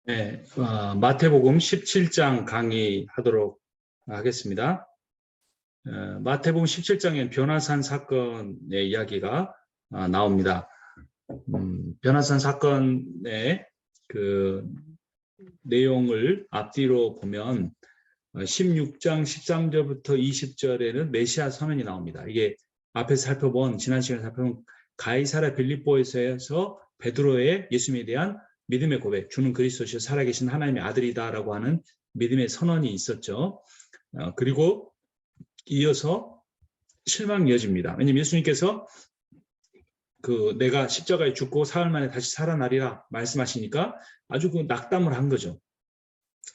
네, 마태복음 17장 강의하도록 하겠습니다. 마태복음 17장엔 변화산 사건의 이야기가 나옵니다. 변화산 사건의 그 내용을 앞뒤로 보면 16장 13절부터 20절에는 메시아 선언이 나옵니다. 이게 앞에서 살펴본, 지난 시간에 살펴본 가이사랴 빌립보에서 베드로의 예수님에 대한 믿음의 고백, 주는 그리스도시요 살아계신 하나님의 아들이다라고 하는 믿음의 선언이 있었죠. 그리고 이어서 실망이 이어집니다. 왜냐하면 예수님께서 내가 십자가에 죽고 사흘 만에 다시 살아나리라 말씀하시니까 아주 낙담을 한 거죠.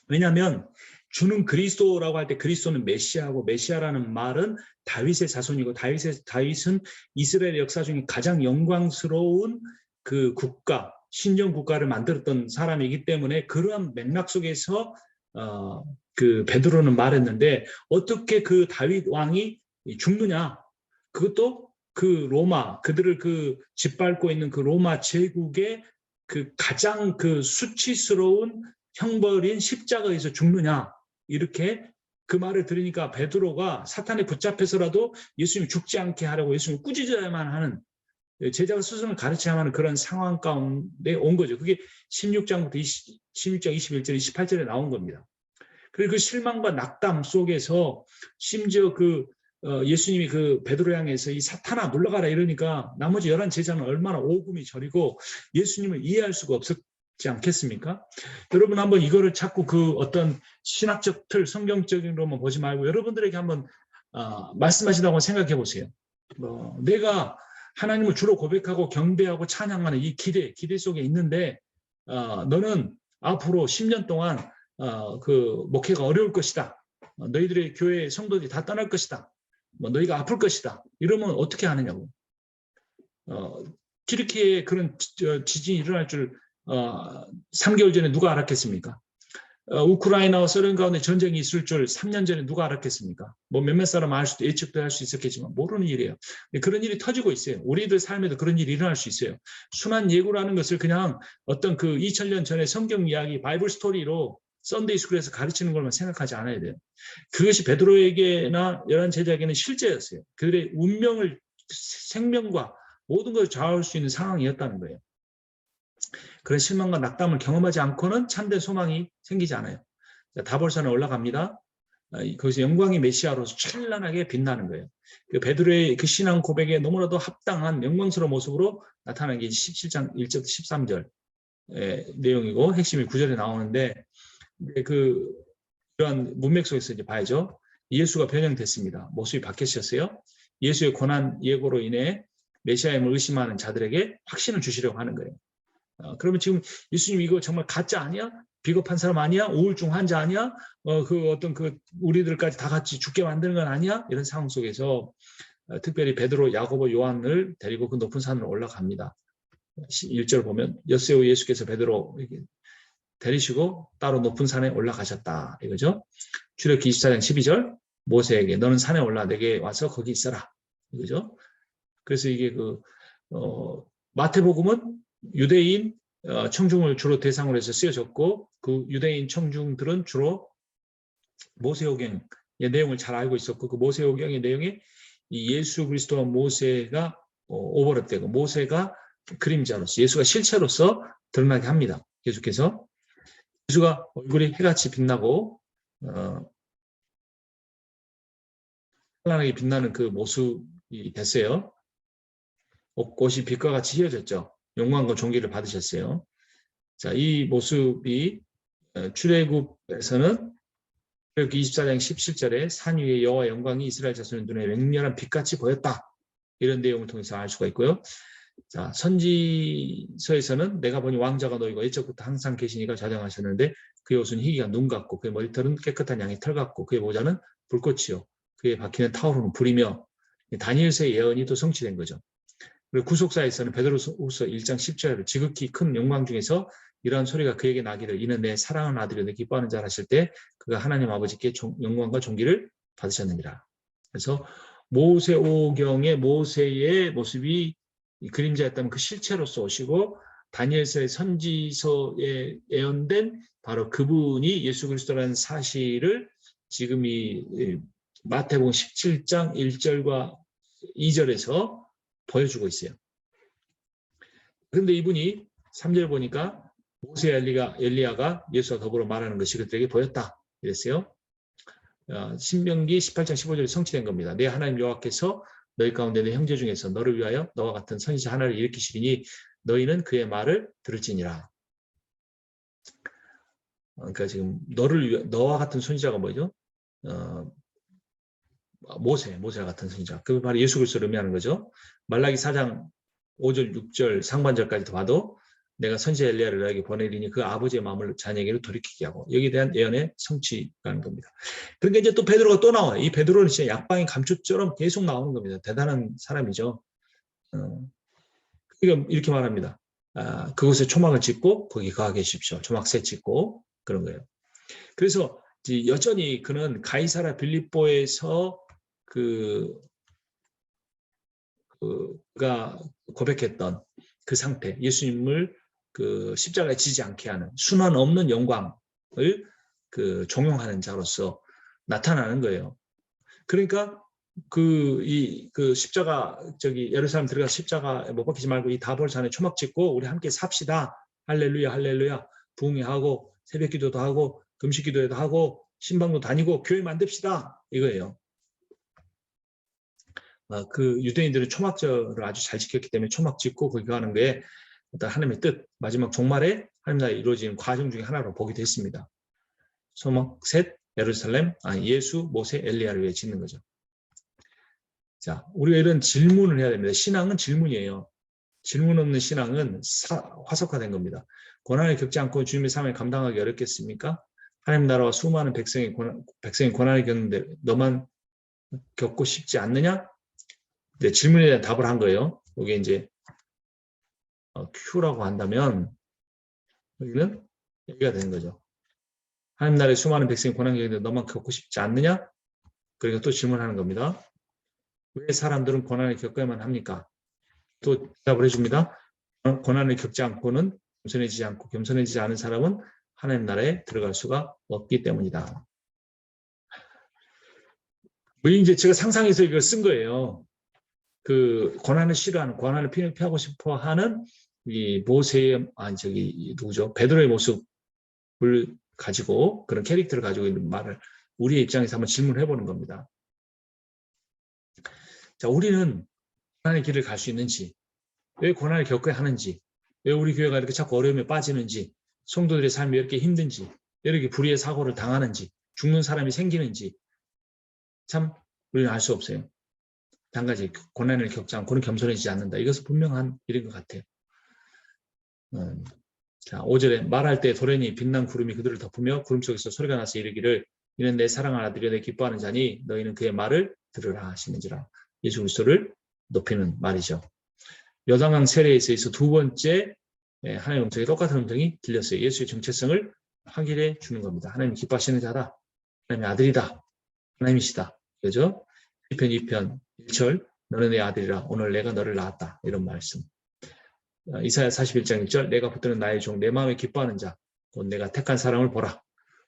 왜냐하면 주는 그리스도라고 할 때 그리스도는 메시아고, 메시아라는 말은 다윗의 자손이고, 다윗은 이스라엘 역사 중에 가장 영광스러운 그 국가, 신정 국가를 만들었던 사람이기 때문에 그러한 맥락 속에서 그 베드로는 말했는데, 어떻게 그 다윗 왕이 죽느냐? 그것도 그 로마, 그들을 짓밟고 있는 그 로마 제국의 그 가장 수치스러운 형벌인 십자가에서 죽느냐, 이렇게 그 말을 들으니까 베드로가 사탄에 붙잡혀서라도 예수님이 죽지 않게 하려고 예수님을 꾸짖어야만 하는, 제자가 스스로를 가르쳐야만 하는 그런 상황 가운데 온 거죠. 그게 16장 21절, 28절에 나온 겁니다. 그리고 그 실망과 낙담 속에서 심지어 예수님이 베드로 향해서 이 사탄아 물러가라 이러니까 나머지 11 제자는 얼마나 오금이 저리고 예수님을 이해할 수가 없었지 않겠습니까? 여러분 한번 이거를 자꾸 어떤 신학적 틀, 성경적으로만 보지 말고 여러분들에게 한번 말씀하시다고 생각해 보세요. 내가 하나님을 주로 고백하고 경배하고 찬양하는 이 기대 속에 있는데 너는 앞으로 10년 동안 목회가 어려울 것이다. 너희들의 교회 성도들이 다 떠날 것이다. 너희가 아플 것이다. 이러면 어떻게 하느냐고. 튀르키예에 그런 지진이 일어날 줄 3개월 전에 누가 알았겠습니까? 우크라이나와 소련 가운데 전쟁이 있을 줄 3년 전에 누가 알았겠습니까? 몇몇 사람 알 수도, 예측도 할 수 있었겠지만 모르는 일이에요. 그런 일이 터지고 있어요. 우리들 삶에도 그런 일이 일어날 수 있어요. 순한 예고라는 것을 그냥 어떤 2000년 전에 성경 이야기, 바이블 스토리로 썬데이 스쿨에서 가르치는 것만 생각하지 않아야 돼요. 그것이 베드로에게나 11 제자에게는 실제였어요. 그들의 운명을, 생명과 모든 것을 좌우할 수 있는 상황이었다는 거예요. 그런 실망과 낙담을 경험하지 않고는 참된 소망이 생기지 않아요. 다볼산에 올라갑니다. 거기서 영광의 메시아로서 찬란하게 빛나는 거예요. 베드로의 그 신앙 고백에 너무나도 합당한 영광스러운 모습으로 나타나는 게 17장 1절 13절 내용이고, 핵심이 9절에 나오는데, 이러한 문맥 속에서 이제 봐야죠. 예수가 변형됐습니다. 모습이 바뀌셨어요. 예수의 고난 예고로 인해 메시아임을 의심하는 자들에게 확신을 주시려고 하는 거예요. 그러면 지금 예수님 이거 정말 가짜 아니야? 비겁한 사람 아니야? 우울증 환자 아니야? 우리들까지 다 같이 죽게 만드는 건 아니야? 이런 상황 속에서 특별히 베드로, 야고보, 요한을 데리고 그 높은 산으로 올라갑니다. 1절 보면 엿새우 예수께서 베드로 데리시고 따로 높은 산에 올라가셨다, 이거죠. 출애굽기 24장 12절, 모세에게 너는 산에 올라 내게 와서 거기 있어라, 이거죠. 그래서 이게 마태복음은 유대인 청중을 주로 대상으로 해서 쓰여졌고, 그 유대인 청중들은 주로 모세오경의 내용을 잘 알고 있었고, 그 모세오경의 내용에 이 예수 그리스도와 모세가 오버랩되고, 모세가 그림자로서, 예수가 실체로서 드러나게 합니다. 계속해서 예수가 얼굴이 해같이 빛나고 찬란하게 빛나는 그 모습이 됐어요. 옷이 빛과 같이 휘어졌죠. 영광과 존귀를 받으셨어요. 자, 이 모습이 출애굽에서는 출애굽기 24장 17절에 산 위에 여호와 영광이 이스라엘 자손의 눈에 맹렬한 빛같이 보였다, 이런 내용을 통해서 알 수가 있고요. 자, 선지서에서는 내가 보니 왕자가 너희가 옛적부터 항상 계시니가 자정하셨는데 그의 옷은 희기가 눈 같고 그의 머리털은 깨끗한 양의 털 같고 그의 모자는 불꽃이요 그의 바퀴는 타오르는 불이며, 다니엘서의 예언이 또 성취된 거죠. 그리고 구속사에서는 베드로후서 1장 10절에 지극히 큰 영광 중에서 이러한 소리가 그에게 나기를 이는 내 사랑하는 아들이 내 기뻐하는 자라 하실 때 그가 하나님 아버지께 영광과 존귀를 받으셨느니라. 그래서 모세오경의 모세의 모습이 이 그림자였다면 그 실체로서 오시고, 다니엘서의 선지서에 예언된 바로 그분이 예수 그리스도라는 사실을 지금 이 마태복음 17장 1절과 2절에서 보여주고 있어요. 그런데 이분이 3절 보니까 모세 엘리야가 예수와 더불어 말하는 것이 그들에게 보였다. 이랬어요. 신명기 18장 15절에 성취된 겁니다. 내 하나님 여호와께서 너희 가운데 내 형제 중에서 너를 위하여 너와 같은 선지자 하나를 일으키시리니 너희는 그의 말을 들을지니라. 그러니까 지금 너와 같은 선지자가 뭐죠? 모세와 같은 선지자. 그 바로 예수 그리스도를 의미하는 거죠. 말라기 4장 5절, 6절 상반절까지도 봐도 내가 선지자 엘리야를 너에게 보내리니 그 아버지의 마음을 자녀에게로 돌이키게 하고 여기에 대한 예언의 성취라는 겁니다. 그러니까 이제 또 베드로가 또 나와요. 이 베드로는 진짜 약방의 감초처럼 계속 나오는 겁니다. 대단한 사람이죠. 그러니까 이렇게 말합니다. 그곳에 초막을 짓고 거기 거하 계십시오. 초막 새 짓고 그런 거예요. 그래서 여전히 그는 가이사라 빌립보에서 그가 고백했던 그 상태, 예수님을 그 십자가에 지지 않게 하는 순환 없는 영광을 그 종용하는 자로서 나타나는 거예요. 그러니까 그 십자가 예루살렘 들어가 십자가 못 박히지 말고 이 다볼산에 초막 짓고 우리 함께 삽시다. 할렐루야 할렐루야 부흥회하고 새벽기도도 하고 금식기도도 하고 신방도 다니고 교회 만듭시다 이거예요. 그 유대인들은 초막절을 아주 잘 지켰기 때문에 초막 짓고 거기 가는 게 어떤 하나님의 뜻, 마지막 종말에 하나님 나라에 이루어지는 과정 중에 하나로 보기도 했습니다. 초막 셋, 예루살렘, 예수, 모세, 엘리야를 위해 짓는 거죠. 자, 우리가 이런 질문을 해야 됩니다. 신앙은 질문이에요. 질문 없는 신앙은 화석화된 겁니다. 고난을 겪지 않고 주님의 삶을 감당하기 어렵겠습니까? 하나님 나라와 수많은 백성이 고난을 겪는데 너만 겪고 싶지 않느냐? 네, 질문에 대한 답을 한 거예요. 이게 이제 Q라고 한다면 여기는 여기가 되는 거죠. 하나님 나라의 수많은 백성이 고난을 겪는데 너만 겪고 싶지 않느냐? 그러니까 또 질문하는 겁니다. 왜 사람들은 고난을 겪어야만 합니까? 또 대답을 해줍니다. 고난을 겪지 않고는 겸손해지지 않고 겸손해지지 않은 사람은 하나님 나라에 들어갈 수가 없기 때문이다. 이제 제가 상상해서 이걸 쓴 거예요. 그 고난을 싫어하는, 고난을 피하고 싶어 하는 이 모세의, 누구죠? 베드로의 모습을 가지고, 그런 캐릭터를 가지고 있는 말을 우리의 입장에서 한번 질문을 해보는 겁니다. 자, 우리는 고난의 길을 갈 수 있는지, 왜 고난을 겪어야 하는지, 왜 우리 교회가 이렇게 자꾸 어려움에 빠지는지, 성도들의 삶이 왜 이렇게 힘든지, 왜 이렇게 불의의 사고를 당하는지, 죽는 사람이 생기는지, 참 우리는 알 수 없어요. 한 가지, 고난을 겪지 않고는 겸손해지지 않는다. 이것은 분명한 일인 것 같아요. 자, 5절에 말할 때 도련이 빛난 구름이 그들을 덮으며 구름 속에서 소리가 나서 이르기를 이는 내 사랑하는 아들이여 내 기뻐하는 자니 너희는 그의 말을 들으라 하시는지라. 예수 그리스도를 높이는 말이죠. 요단강 세례에서 두 번째 하나님의 음성이 똑같은 음성이 들렸어요. 예수의 정체성을 확인해 주는 겁니다. 하나님 기뻐하시는 자다. 하나님의 아들이다. 하나님이시다. 그죠? 1편 2편 1절 너는 내 아들이라 오늘 내가 너를 낳았다. 이런 말씀. 이사야 41장 1절 내가 붙드는 나의 종 내 마음에 기뻐하는 자 곧 내가 택한 사람을 보라.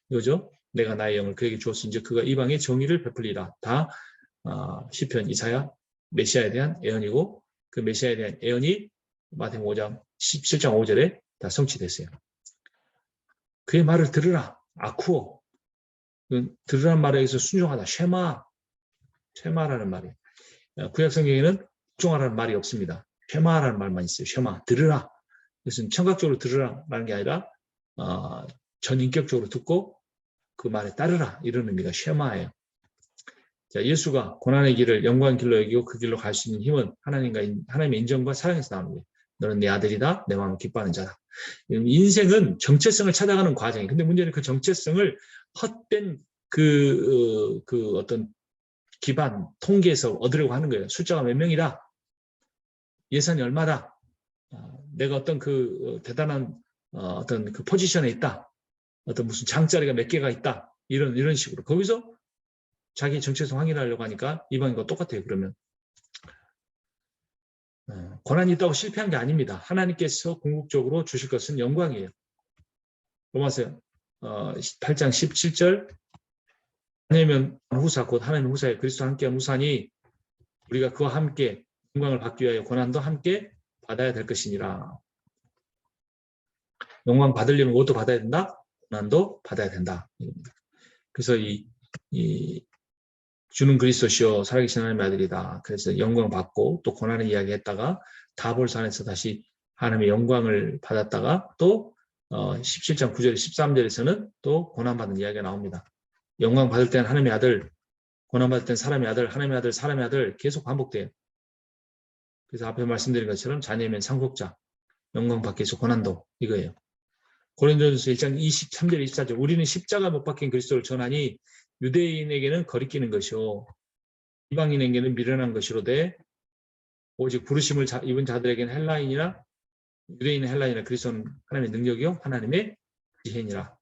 이거죠? 내가 나의 영을 그에게 주었은즉 그가 이방의 정의를 베풀리라. 다 시편 이사야 메시아에 대한 예언이고 그 메시아에 대한 예언이 마태복음 5장 17장 5절에 다 성취됐어요. 그의 말을 들으라. 아쿠어. 들으라는 말에 의해서 순종하다. 쉐마라는 말이에요. 구약 성경에는 복종하라는 말이 없습니다. 쉐마라는 말만 있어요. 쉐마. 들으라. 그것은 청각적으로 들으라라는 게 아니라 전인격적으로 듣고 그 말에 따르라. 이런 의미가 쉐마예요. 자, 예수가 고난의 길을 영광의 길로 여기고 그 길로 갈 수 있는 힘은 하나님의 인정과 사랑에서 나오는 거예요. 너는 내 아들이다. 내 마음을 기뻐하는 자다. 인생은 정체성을 찾아가는 과정이에요. 근데 문제는 그 정체성을 헛된 어떤 기반, 통계에서 얻으려고 하는 거예요. 숫자가 몇 명이다. 예산이 얼마다. 내가 어떤 대단한 어떤 그 포지션에 있다. 어떤 무슨 장자리가 몇 개가 있다. 이런 식으로. 거기서 자기 정체성 확인하려고 하니까 이방인과 똑같아요. 그러면 고난이 있다고 실패한 게 아닙니다. 하나님께서 궁극적으로 주실 것은 영광이에요. 로마서 8장 17절 하나님은 후사 곧 하나님 후사에 그리스도 함께한 후사니 우리가 그와 함께 영광을 받기 위하여 고난도 함께 받아야 될 것이니라. 영광 받으려면 무엇도 받아야 된다? 고난도 받아야 된다. 그래서 이 주는 그리스도시요 살아계신 하나님의 아들이다. 그래서 영광 받고 또 고난의 이야기 했다가 다볼산에서 다시 하나님의 영광을 받았다가 또 17장 9절 13절에서는 또 고난받는 이야기가 나옵니다. 영광 받을 때는 하나님의 아들, 고난 받을 때는 사람의 아들, 하나님의 아들, 사람의 아들 계속 반복돼요. 그래서 앞에 말씀드린 것처럼 자녀면 상속자, 영광 받기 위해서 고난도 이거예요. 고린도전서 1장 23절 24절 우리는 십자가 못 박힌 그리스도를 전하니 유대인에게는 거리끼는 것이요 이방인에게는 미련한 것이로되 오직 부르심을 입은 자들에게는 헬라인이나 유대인은 헬라인이나 그리스도는 하나님의 능력이요 하나님의 지혜니라.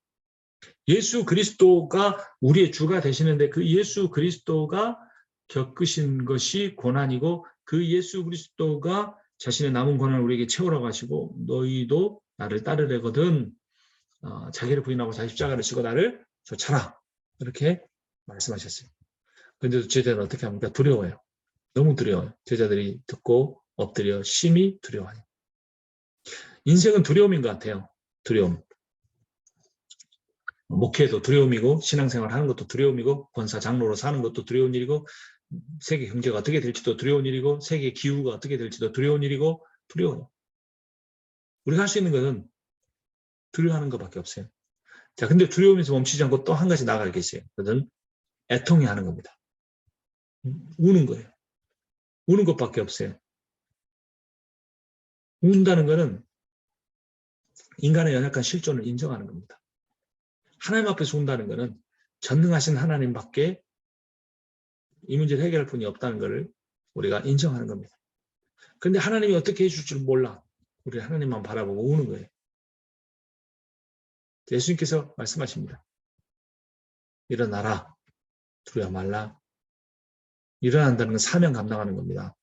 예수 그리스도가 우리의 주가 되시는데 그 예수 그리스도가 겪으신 것이 고난이고 그 예수 그리스도가 자신의 남은 고난을 우리에게 채우라고 하시고 너희도 나를 따르려거든 자기를 부인하고 자기 십자가를 지고 나를 쫓아라 이렇게 말씀하셨어요. 그런데도 제자들은 어떻게 합니까? 두려워요. 너무 두려워요. 제자들이 듣고 엎드려 심히 두려워해요. 인생은 두려움인 것 같아요. 두려움. 목회도 두려움이고 신앙생활 하는 것도 두려움이고 권사 장로로 사는 것도 두려운 일이고 세계 경제가 어떻게 될지도 두려운 일이고 세계 기후가 어떻게 될지도 두려운 일이고 두려워요. 우리가 할 수 있는 것은 두려워하는 것밖에 없어요. 자, 근데 두려움에서 멈추지 않고 또 한 가지 나아갈 게 있어요. 그것은 애통해 하는 겁니다. 우는 거예요. 우는 것밖에 없어요. 운다는 것은 인간의 연약한 실존을 인정하는 겁니다. 하나님 앞에서 운다는 것은 전능하신 하나님밖에 이 문제를 해결할 분이 없다는 것을 우리가 인정하는 겁니다. 그런데 하나님이 어떻게 해줄 줄 몰라. 우리 하나님만 바라보고 우는 거예요. 예수님께서 말씀하십니다. 일어나라. 두려워 말라. 일어난다는 건 사명 감당하는 겁니다.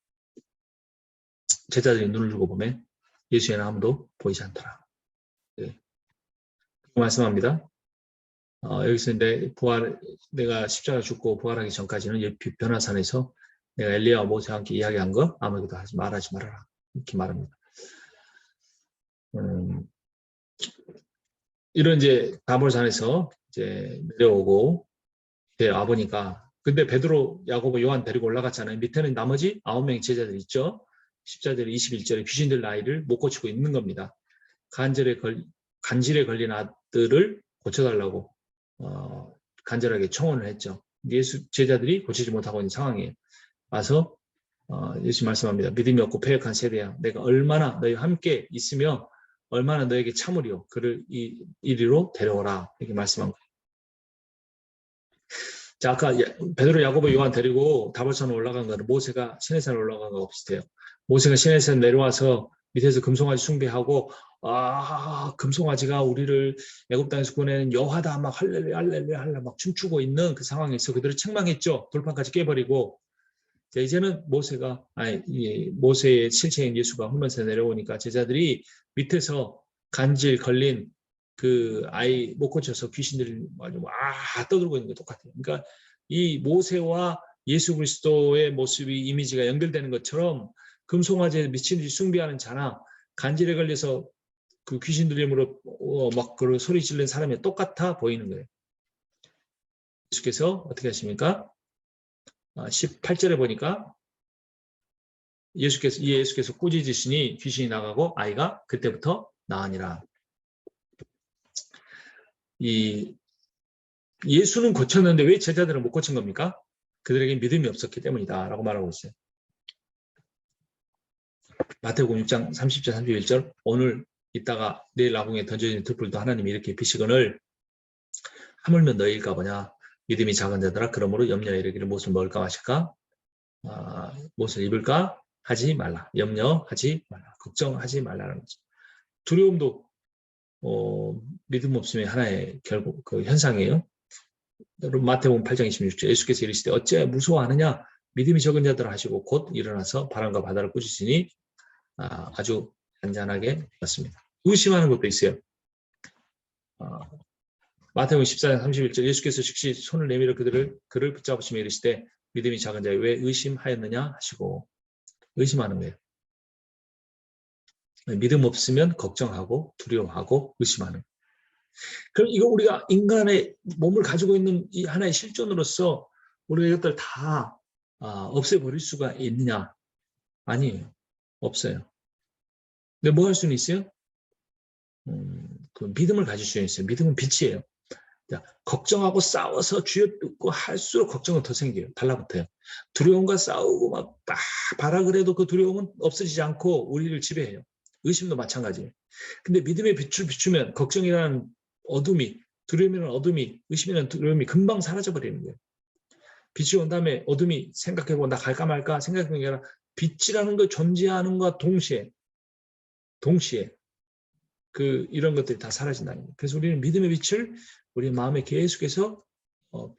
제자들이 눈을 들고 보면 예수의 아무도 보이지 않더라. 네. 말씀합니다. 여기서 내가 십자가 죽고 부활하기 전까지는 변화산에서 내가 엘리야와 모세와 함께 이야기한 거 아무에게도 말하지 말아라. 이렇게 말합니다. 이런 이제 다볼산에서 이제 내려오고 와 보니까 근데 베드로, 야고보, 요한 데리고 올라갔잖아요. 밑에는 나머지 9명의 제자들 있죠. 10자들 21절에 귀신 들린 아이를 못 고치고 있는 겁니다. 간질에 걸린 아들을 고쳐달라고 간절하게 청원을 했죠. 예수 제자들이 고치지 못하고 있는 상황이에요. 와서 예수 말씀합니다. 믿음이 없고 패역한 세대야. 내가 얼마나 너희와 함께 있으며 얼마나 너에게 참으리요. 그를 이리로 데려오라. 이렇게 말씀한 거예요. 자, 아까 베드로, 야고보, 요한 데리고 다볼산으로 올라간 거는 모세가 시내산으로 올라간 거하고 비슷해요. 모세가 시내산 내려와서 밑에서 금송아지 숭배하고 금송아지가 우리를 애굽 땅에서 구원해낸 여호와다 막 할렐루야 할렐루야 할렐루야 막 춤추고 있는 그 상황에서 그들을 책망했죠. 돌판까지 깨버리고 자, 이제는 모세의 실체인 예수가 hul면서 내려오니까 제자들이 밑에서 간질 걸린 그 아이 못 고쳐서 귀신들이 떠들고 있는 게 똑같아요. 그러니까 이 모세와 예수 그리스도의 모습이 이미지가 연결되는 것처럼 금송아지에 미친 듯이 숭배하는 자나 간질에 걸려서 그 귀신 들림으로 막 그 소리 지르는 사람이 똑같아 보이는 거예요. 예수께서 어떻게 하십니까? 18절에 보니까 예수께서 꾸짖으시니 귀신이 나가고 아이가 그때부터 나으니라. 예수는 고쳤는데 왜 제자들은 못 고친 겁니까? 그들에게 믿음이 없었기 때문이다 라고 말하고 있어요. 마태복음 6장 30절 31절 오늘 이따가 내일 나궁에 던져지는 들불도 하나님이 이렇게 비시거늘 하물며 너희일까 보냐 믿음이 작은 자들아 그러므로 염려에 이르기를 무엇을 먹을까 마실까 무엇을 입을까 하지 말라. 염려하지 말라. 걱정하지 말라는 거죠. 두려움도 믿음 없음의 하나의 결국 그 현상이에요. 여러분 마태복음 8장 26절 예수께서 이르시되 어찌하여 무서워하느냐 믿음이 적은 자들 하시고 곧 일어나서 바람과 바다를 꾸짖으니 아주 잔잔하게 봤습니다. 의심하는 것도 있어요. 마태복음 14장 31절 예수께서 즉시 손을 내밀어 그를 붙잡으시며 이르시되 믿음이 작은 자여 왜 의심하였느냐 하시고 의심하는 거예요. 믿음 없으면 걱정하고 두려워하고 의심하는 거예요. 그럼 이거 우리가 인간의 몸을 가지고 있는 이 하나의 실존으로서 우리가 이것들 다 없애버릴 수가 있느냐? 아니에요. 없어요. 근데 뭐 할 수는 있어요? 그 믿음을 가질 수는 있어요. 믿음은 빛이에요. 걱정하고 싸워서 쥐어뜯고 할수록 걱정은 더 생겨요. 달라붙어요. 두려움과 싸우고 막 바라 그래도 그 두려움은 없어지지 않고 우리를 지배해요. 의심도 마찬가지예요. 근데 믿음의 빛을 비추면 걱정이라는 어둠이, 두려움이라는 어둠이, 의심이라는 두려움이 금방 사라져버리는 거예요. 빛이 온 다음에 어둠이 생각해보고 나 갈까 말까 생각하는 게 아니라 빛이라는 걸 존재하는 것과 동시에 이런 것들이 다 사라진다는 거예요. 그래서 우리는 믿음의 빛을 우리 마음에 계속해서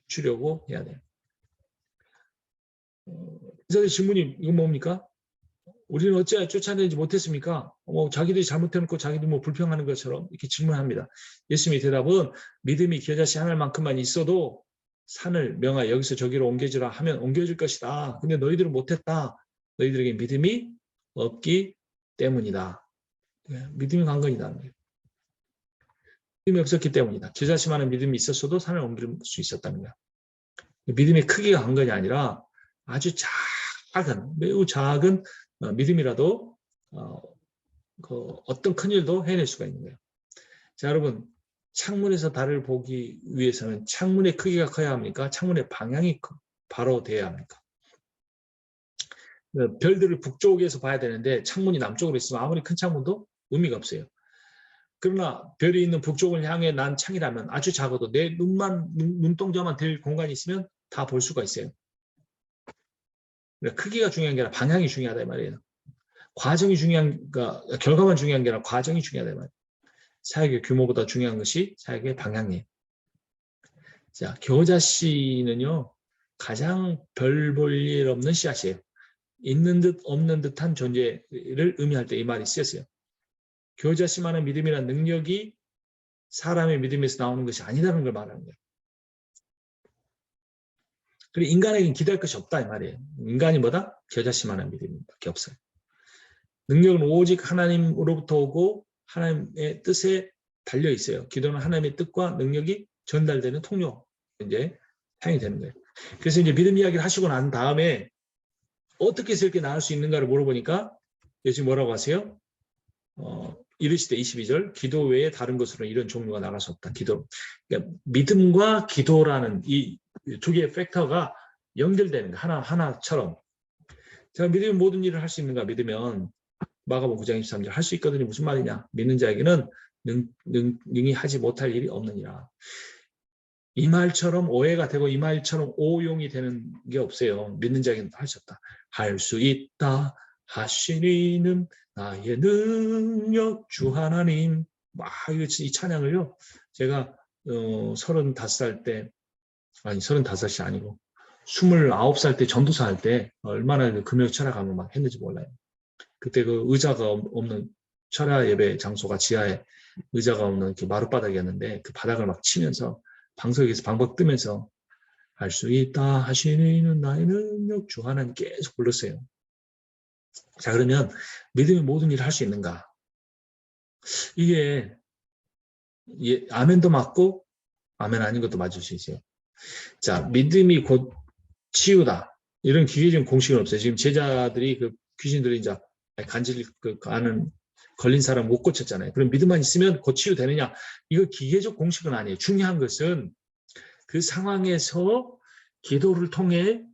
비추려고 해야 돼요. 그래서 질문이 이건 뭡니까? 우리는 어찌하여 쫓아내지 못했습니까? 자기들이 잘못해놓고 자기들이 불평하는 것처럼 이렇게 질문합니다. 예수님의 대답은 믿음이 겨자씨 하나만큼만 있어도 산을 명하여 여기서 저기로 옮겨주라 하면 옮겨줄 것이다. 근데 너희들은 못했다. 너희들에게 믿음이 없기 때문이다. 믿음이 관건이다. 믿음이 없었기 때문이다. 겨자씨만한 믿음이 있었어도 산을 옮길 수 있었다는 거야. 믿음의 크기가 관건이 아니라 아주 매우 작은 믿음이라도 어떤 큰일도 해낼 수가 있는 거예요. 자, 여러분, 창문에서 달을 보기 위해서는 창문의 크기가 커야 합니까? 창문의 방향이 바로 돼야 합니까? 별들을 북쪽에서 봐야 되는데 창문이 남쪽으로 있으면 아무리 큰 창문도 의미가 없어요. 그러나 별이 있는 북쪽을 향해 난 창이라면 아주 작아도 내 눈동자만 될 공간이 있으면 다 볼 수가 있어요. 그러니까 크기가 중요한 게 아니라 방향이 중요하다 이 말이에요. 과정이 결과만 중요한 게 아니라 과정이 중요하다 이 말이에요. 사역의 규모보다 중요한 것이 사역의 방향이에요. 자, 겨자씨는요, 가장 별 볼 일 없는 씨앗이에요. 있는 듯 없는 듯한 존재를 의미할 때 이 말이 쓰였어요. 겨자씨만한 믿음이란 능력이 사람의 믿음에서 나오는 것이 아니라는 걸 말하는 거예요. 그리고 인간에게는 기대할 것이 없다 이 말이에요. 인간이 뭐다? 겨자씨만한 믿음밖에 없어요. 능력은 오직 하나님으로부터 오고 하나님의 뜻에 달려 있어요. 기도는 하나님의 뜻과 능력이 전달되는 통로 이제 사용이 되는 거예요. 그래서 이제 믿음 이야기를 하시고 난 다음에 어떻게 해서 이렇게 나을 수 있는가를 물어보니까 예수님 뭐라고 하세요? 이르시되 22절 기도 외에 다른 것으로 이런 종류가 나갈 수 없다. 기도. 그러니까 믿음과 기도라는 이 두 개의 팩터가 연결되는 거 하나처럼. 제가 믿으면 모든 일을 할 수 있는가 믿으면 마가복음 9장 23절 할 수 있거든요. 무슨 말이냐? 믿는 자에게는 능히 하지 못할 일이 없느니라. 이 말처럼 오해가 되고 이 말처럼 오용이 되는 게 없어요. 믿는 자에게는 할 수 없다. 할 수 있다 하시니는 나의 능력 주 하나님. 이 찬양을요. 제가 35살 때 아니 35이 아니고 29살 때 전도사 할 때 얼마나 금요 철학하면 막 했는지 몰라요. 그때 그 의자가 없는 철야 예배 장소가 지하에 의자가 없는 이렇게 마룻바닥이었는데 그 바닥을 막 치면서 방석에서 방박 뜨면서 할 수 있다 하시는 나의 능력 주 하나님 계속 불렀어요. 자, 그러면 믿음이 모든 일을 할 수 있는가? 이게 아멘도 맞고 아멘 아닌 것도 맞을 수 있어요. 자, 믿음이 곧 치유다. 이런 기계적인 공식은 없어요. 지금 제자들이 귀신들이 이제 간질 아는 걸린 사람 못 고쳤잖아요. 그럼 믿음만 있으면 곧 치유되느냐? 이거 기계적 공식은 아니에요. 중요한 것은 그 상황에서 기도를 통해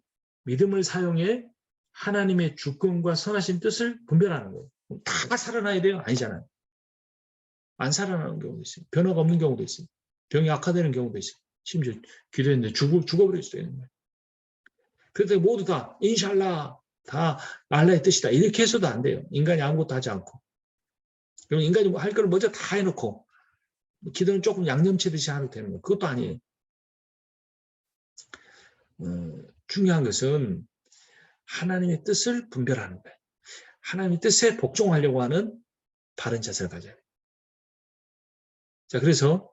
믿음을 사용해 하나님의 주권과 선하신 뜻을 분별하는 거예요. 다 살아나야 돼요? 아니잖아요. 안 살아나는 경우도 있어요. 변화가 없는 경우도 있어요. 병이 악화되는 경우도 있어요. 심지어 기도했는데 죽어버릴 수도 있는 거예요. 그래서 모두 다 인샬라 다 알라의 뜻이다. 이렇게 해서도 안 돼요. 인간이 아무것도 하지 않고. 그럼 인간이 할 걸 먼저 다 해놓고 기도는 조금 양념치듯이 하면 되는 거예요. 그것도 아니에요. 중요한 것은 하나님의 뜻을 분별하는 거예요. 하나님의 뜻에 복종하려고 하는 바른 자세를 가져야 돼요. 자, 그래서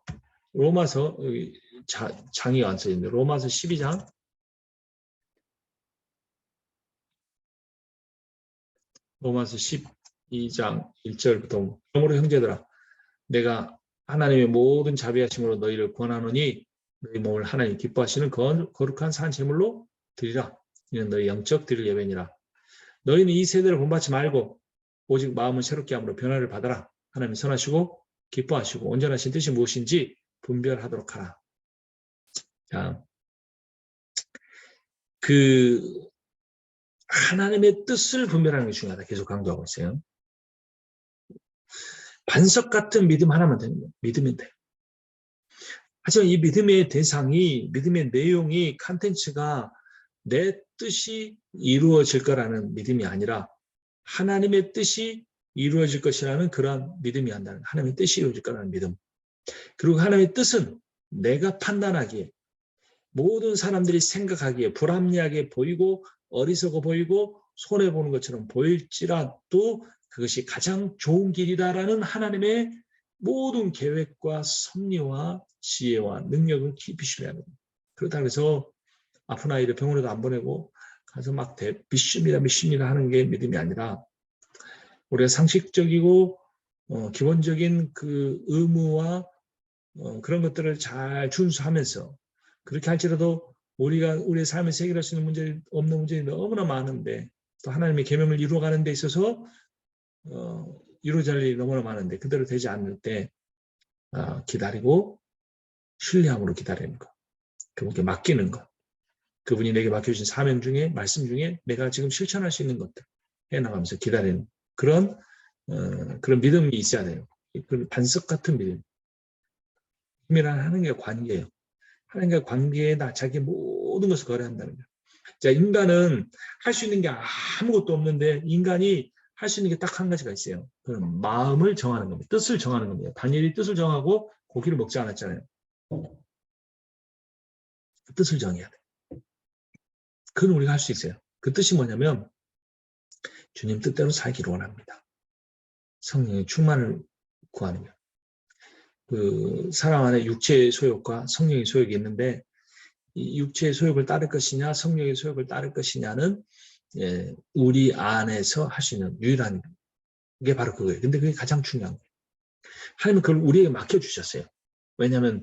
로마서 장이 안 써있는데 로마서 12장 로마서 12장 1절부터 그러므로 형제들아 내가 하나님의 모든 자비하심으로 너희를 권하노니 너희 몸을 하나님 기뻐하시는 거룩한 산 제물로 드리라. 이는 너희 영적 드릴 예배니라. 너희는 이 세대를 본받지 말고 오직 마음을 새롭게 함으로 변화를 받아라. 하나님이 선하시고 기뻐하시고 온전하신 뜻이 무엇인지 분별하도록 하라. 자, 하나님의 뜻을 분별하는 게 중요하다. 계속 강조하고 있어요. 반석 같은 믿음 하나만 되는 거예요. 믿으면 돼요. 하지만 이 믿음의 대상이, 믿음의 내용이, 컨텐츠가 내 뜻이 이루어질 거라는 믿음이 아니라 하나님의 뜻이 이루어질 것이라는 그런 믿음이 한다는 하나님의 뜻이 이루어질 거라는 믿음. 그리고 하나님의 뜻은 내가 판단하기에 모든 사람들이 생각하기에 불합리하게 보이고 어리석어 보이고 손해보는 것처럼 보일지라도 그것이 가장 좋은 길이다라는 하나님의 모든 계획과 섭리와 지혜와 능력을 깊이 신뢰해야 됩니다. 그렇다고 해서 아픈 아이를 병원에도 안 보내고 가서 막 믿습니다 하는 게 믿음이 아니라 우리가 상식적이고 기본적인 그 의무와 그런 것들을 잘 준수하면서 그렇게 할지라도 우리가 우리의 삶에서 해결할 수 있는 문제 없는 문제들이 너무나 많은데 또 하나님의 계명을 이루어가는 데 있어서 이루어질 일이 너무나 많은데 그대로 되지 않을 때 기다리고 신뢰함으로 기다리는 것, 그분께 맡기는 것, 그분이 내게 맡겨주신 사명 중에 말씀 중에 내가 지금 실천할 수 있는 것들 해나가면서 기다리는 그런 믿음이 있어야 돼요. 그 반석 같은 믿음. 믿음이란 하나님과 관계예요. 하나님과 관계에 자기 모든 것을 거래한다는 거예요. 자, 인간은 할 수 있는 게 아무것도 없는데 인간이 할 수 있는 게 딱 한 가지가 있어요. 그럼 마음을 정하는 겁니다. 뜻을 정하는 겁니다. 다니엘이 뜻을 정하고 고기를 먹지 않았잖아요. 그 뜻을 정해야 돼요. 그건 우리가 할 수 있어요. 그 뜻이 뭐냐면 주님 뜻대로 살기를 원합니다. 성령의 충만을 구하는 거예요. 그 사람 안에 육체의 소욕과 성령의 소욕이 있는데 이 육체의 소욕을 따를 것이냐 성령의 소욕을 따를 것이냐는 우리 안에서 할 수 있는 유일한 게 바로 그거예요. 근데 그게 가장 중요한 거예요. 하나님은 그걸 우리에게 맡겨주셨어요. 왜냐하면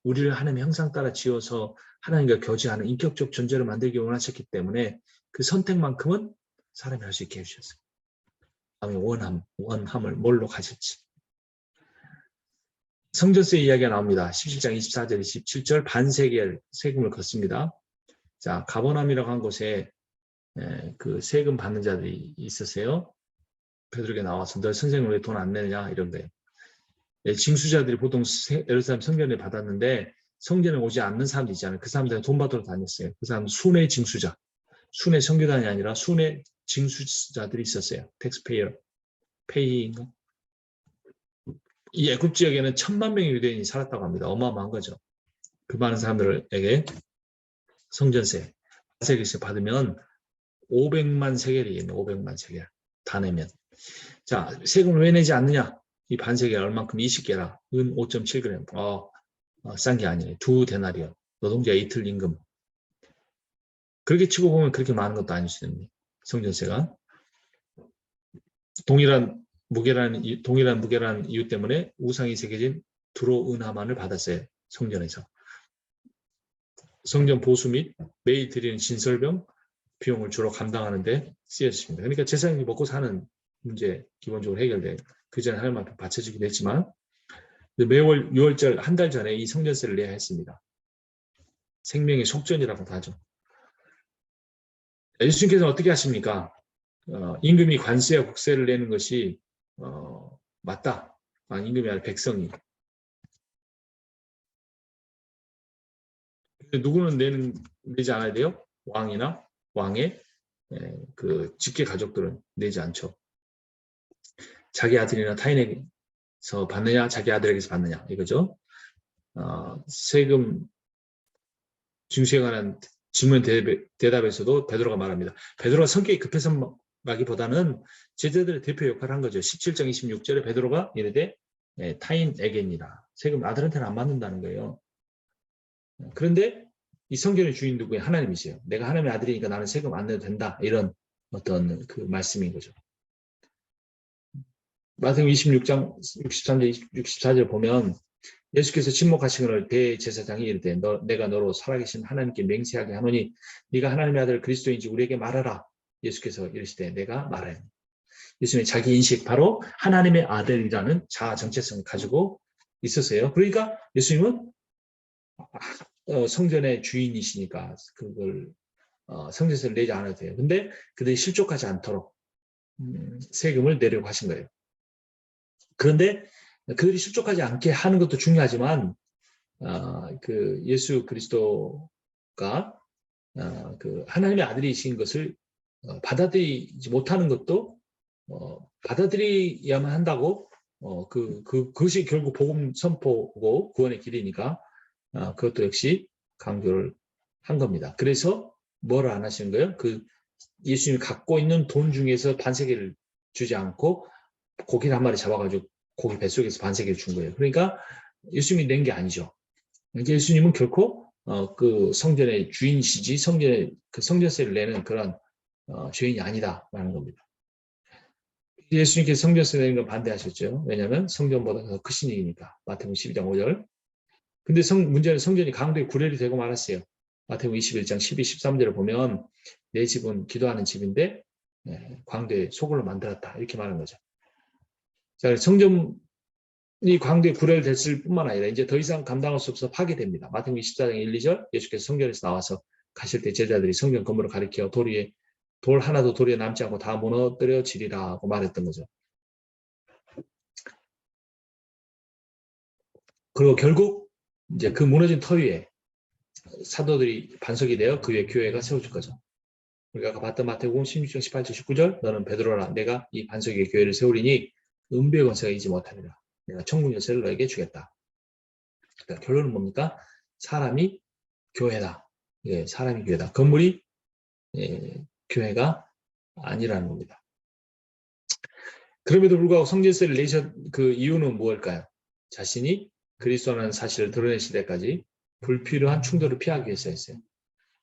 우리를 하나님의 형상 따라 지어서 하나님과 교제하는 인격적 존재를 만들기 원하셨기 때문에 그 선택만큼은 사람이 할 수 있게 해주셨어요. 다음에 원함을 뭘로 가질지. 성전세 이야기가 나옵니다. 17장 24절, 27절 반세겔 세금을 걷습니다. 자, 가버나움이라고 한 곳에 그 세금 받는 자들이 있었어요. 베드로에게 나와서 너 선생님 왜 돈 안 내느냐 이런 거예요. 징수자들이 보통 예루살렘 성전에 받았는데 성전에 오지 않는 사람들 있잖아요. 그 사람들은 돈 받으러 다녔어요. 그 사람은 순회 징수자, 순회 선교단이 아니라 순회 징수자들이 있었어요. 텍스페이어, 페이인가? 이 애굽 지역에는 1000만 명의 유대인이 살았다고 합니다. 어마어마한 거죠. 그 많은 사람들에게 성전세, 세겔씩 받으면 500만 세겔이겠네. 500만 세겔 다 내면. 자, 세금을 왜 내지 않느냐? 이 반세겔 얼만큼 20개라. 은 5.7g. 싼 게 아니에요. 2데나리온. 노동자 이틀 임금. 그렇게 치고 보면 그렇게 많은 것도 아닐 수 있는 성전세가. 동일한 무게라는 이유 때문에 우상이 새겨진 두로 은하만을 받았어요. 성전에서. 성전 보수 및 매일 드리는 진설병 비용을 주로 감당하는 데 쓰였습니다. 그러니까 제사장이 먹고 사는 문제 기본적으로 해결돼요. 그 전에 하나님 앞에 바쳐지긴 했지만 매월 6월절 한 달 전에 이 성전세를 내야 했습니다. 생명의 속전이라고도 하죠. 예수님께서는 어떻게 하십니까? 임금이 관세와 국세를 내는 것이 맞다. 임금이 아니라 백성이. 누구는 내지 않아야 돼요? 왕이나 왕의 그 직계 가족들은 내지 않죠. 자기 아들이나 타인에게서 받느냐, 자기 아들에게서 받느냐 이거죠. 세금 징수에 관한 질문 대답에서도 베드로가 말합니다. 베드로가 성격이 급해서 라기보다는 제자들의 대표 역할을 한 거죠. 17장 26절에 베드로가 이르되 타인에게니라. 세금 아들한테는 안 받는다는 거예요. 그런데 이 성전의 주인 누구예요? 하나님이세요. 내가 하나님의 아들이니까 나는 세금 안 내도 된다. 이런 어떤 그 말씀인 거죠. 마태복음 26장 63절 64절 보면 예수께서 침묵하시거늘 대제사장이 이르되 내가 너로 살아계신 하나님께 맹세하게 하노니 네가 하나님의 아들 그리스도인지 우리에게 말하라. 예수께서 이르시되 내가 말하니. 예수님의 자기 인식 바로 하나님의 아들이라는 자아 정체성을 가지고 있었어요. 그러니까 예수님은 성전의 주인이시니까 그걸 성전세를 내지 않아도 돼요. 근데 그들이 실족하지 않도록 세금을 내려고 하신 거예요. 그런데 그들이 실족하지 않게 하는 것도 중요하지만 그 예수 그리스도가 그 하나님의 아들이신 것을 받아들이지 못하는 것도 받아들여야만 한다고 그것이 결국 복음 선포고 구원의 길이니까 그것도 역시 강조를 한 겁니다. 그래서 뭐를 안 하시는 거예요? 그 예수님이 갖고 있는 돈 중에서 반세계를 주지 않고 고기를 한 마리 잡아가지고 고기 뱃속에서 반세계를 준 거예요. 그러니까 예수님이 낸 게 아니죠. 그러니까 예수님은 결코 그 성전의 주인이시지 성전의 그 성전세를 내는 그런 죄인이 아니다라는 겁니다. 예수님께서 성전세 내는 건 반대하셨죠. 왜냐하면 성전보다 더 크신 일이니까. 마태복음 12장 5절. 근데 문제는 성전이 강도의 구렬이 되고 말았어요. 마태복음 21장 12, 13절을 보면 내 집은 기도하는 집인데 광대의 소굴로 만들었다. 이렇게 말하는 거죠. 자, 성전이 광대의 구렬됐을 뿐만 아니라 이제 더 이상 감당할 수 없어 파괴됩니다. 마태복음 24장 1, 2절 예수께서 성전에서 나와서 가실 때 제자들이 성전 건물을 가리켜 돌 하나도 돌에 남지 않고 다 무너뜨려지리라고 말했던 거죠. 그리고 결국 이제 그 무너진 터 위에 사도들이 반석이 되어 그 위에 교회가 세워질 거죠. 우리가 아까 봤던 마태복음 16장 18절 19절 너는 베드로라 내가 이 반석 위에 교회를 세우리니 은배의 권세가 이지 못하리라. 내가 천국 열쇠를 너에게 주겠다. 그러니까 결론은 뭡니까? 사람이 교회다. 예, 사람이 교회다. 건물이 교회가 아니라는 겁니다. 그럼에도 불구하고 성전세를 내신 그 이유는 무엇일까요? 자신이 그리스도라는 사실을 드러내실 때까지 불필요한 충돌을 피하기 위해서였어요.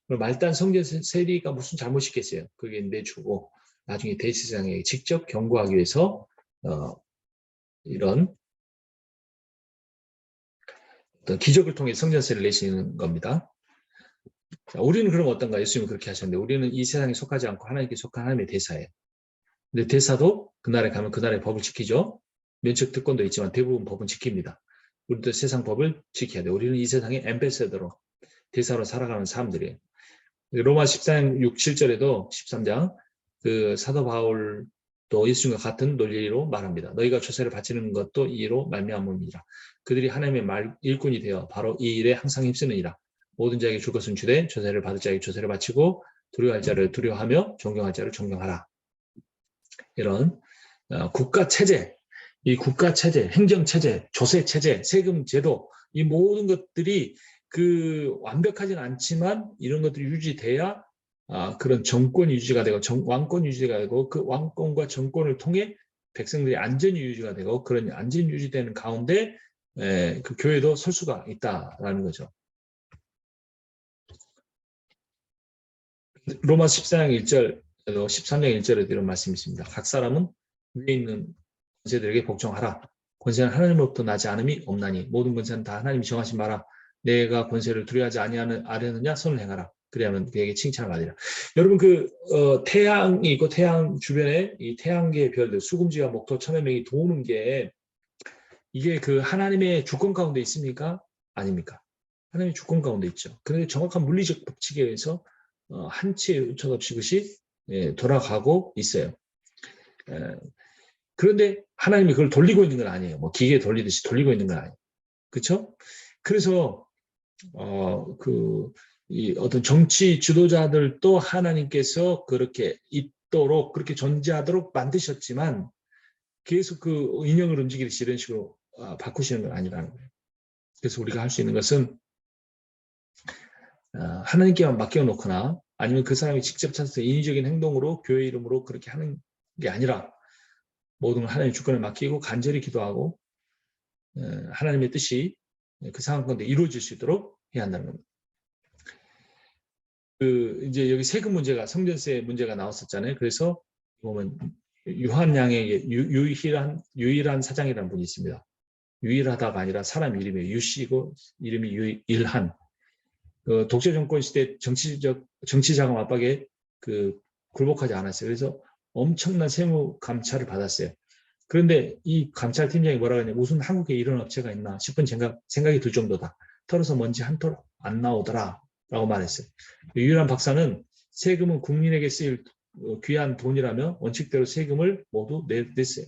말단 성전 세리가 무슨 잘못이 있겠어요? 그게 내주고 나중에 대제사장에게 직접 경고하기 위해서 이런 어떤 기적을 통해 성전세를 내시는 겁니다. 자, 우리는 그럼 어떤가? 예수님은 그렇게 하셨는데 우리는 이 세상에 속하지 않고 하나님께 속한 하나님의 대사예요. 근데 대사도 그날에 가면 그날의 법을 지키죠. 면책 특권도 있지만 대부분 법은 지킵니다. 우리도 세상 법을 지켜야 돼요. 우리는 이 세상의 앰베서더로 대사로 살아가는 사람들이에요. 로마 14장 6, 7절에도 13장 그 사도 바울도 예수님과 같은 논리로 말합니다. 너희가 조세를 바치는 것도 이로 말미암음이라. 그들이 하나님의 일꾼이 되어 바로 이 일에 항상 힘쓰느니라. 모든 자에게 줄 것은 주되 조세를 받을 자에게 조세를 바치고 두려워할 자를 두려워하며 존경할 자를 존경하라. 이런 국가 체제, 이 국가 체제, 행정 체제, 조세 체제, 세금 제도 이 모든 것들이 그 완벽하진 않지만 이런 것들이 유지돼야 그런 정권 유지가 되고 왕권 유지가 되고 그 왕권과 정권을 통해 백성들이 안전이 유지가 되고 그런 안전이 유지되는 가운데 그 교회도 설 수가 있다라는 거죠. 로마 14장 1절, 13장 1절에도 이런 말씀이 있습니다. 각 사람은 위에 있는 권세들에게 복종하라. 권세는 하나님으로부터 나지 않음이 없나니 모든 권세는 다 하나님이 정하신 바라. 내가 권세를 두려워하지 아니하느냐 손을 행하라. 그래야만 그에게 칭찬을 받으리라. 여러분 태양이 있고 태양 주변에 이 태양계의 별들 수금지와 목토 천여 명이 도는 게 이게 그 하나님의 주권 가운데 있습니까? 아닙니까? 하나님의 주권 가운데 있죠. 그런데 정확한 물리적 법칙에 의해서 한 치의 우천 없이 그것이 돌아가고 있어요. 그런데 하나님이 그걸 돌리고 있는 건 아니에요. 뭐 기계 돌리듯이 돌리고 있는 건 아니에요. 그렇죠? 그래서 이 어떤 정치 지도자들도 하나님께서 그렇게 있도록 그렇게 존재하도록 만드셨지만 계속 그 인형을 움직이듯이 이런 식으로 바꾸시는 건 아니라는 거예요. 그래서 우리가 할 수 있는 것은 하나님께만 맡겨놓거나 아니면 그 사람이 직접 찾아서 인위적인 행동으로 교회 이름으로 그렇게 하는 게 아니라 모든 걸 하나님의 주권에 맡기고 간절히 기도하고 하나님의 뜻이 그 상황 가운데 이루어질 수 있도록 해야 한다는 겁니다. 이제 여기 세금 문제가 성전세 문제가 나왔었잖아요. 그래서 보면 요한 양에게 유일한 사장이라는 분이 있습니다. 유일하다가 아니라 사람 이름이 유씨고 이름이 유일한. 독재 정권 시대 정치 자금 압박에 굴복하지 않았어요. 그래서 엄청난 세무 감찰을 받았어요. 그런데 이 감찰팀장이 뭐라고 했냐면 무슨 한국에 이런 업체가 있나 싶은 생각이 들 정도다. 털어서 먼지 한 톨 안 나오더라 라고 말했어요. 유일한 박사는 세금은 국민에게 쓰일 귀한 돈이라며 원칙대로 세금을 모두 냈어요.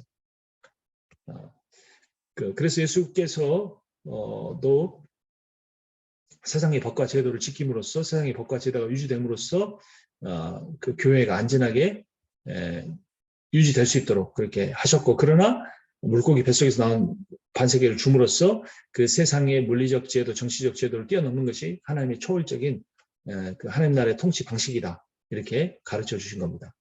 그래서 예수께서 또 세상의 법과 제도를 지킴으로써 세상의 법과 제도가 유지됨으로써 그 교회가 안전하게 유지될 수 있도록 그렇게 하셨고, 그러나 물고기 뱃속에서 나온 반세계를 줌으로써 그 세상의 물리적 제도, 정치적 제도를 뛰어넘는 것이 하나님의 초월적인 그 하나님 나라의 통치 방식이다, 이렇게 가르쳐 주신 겁니다.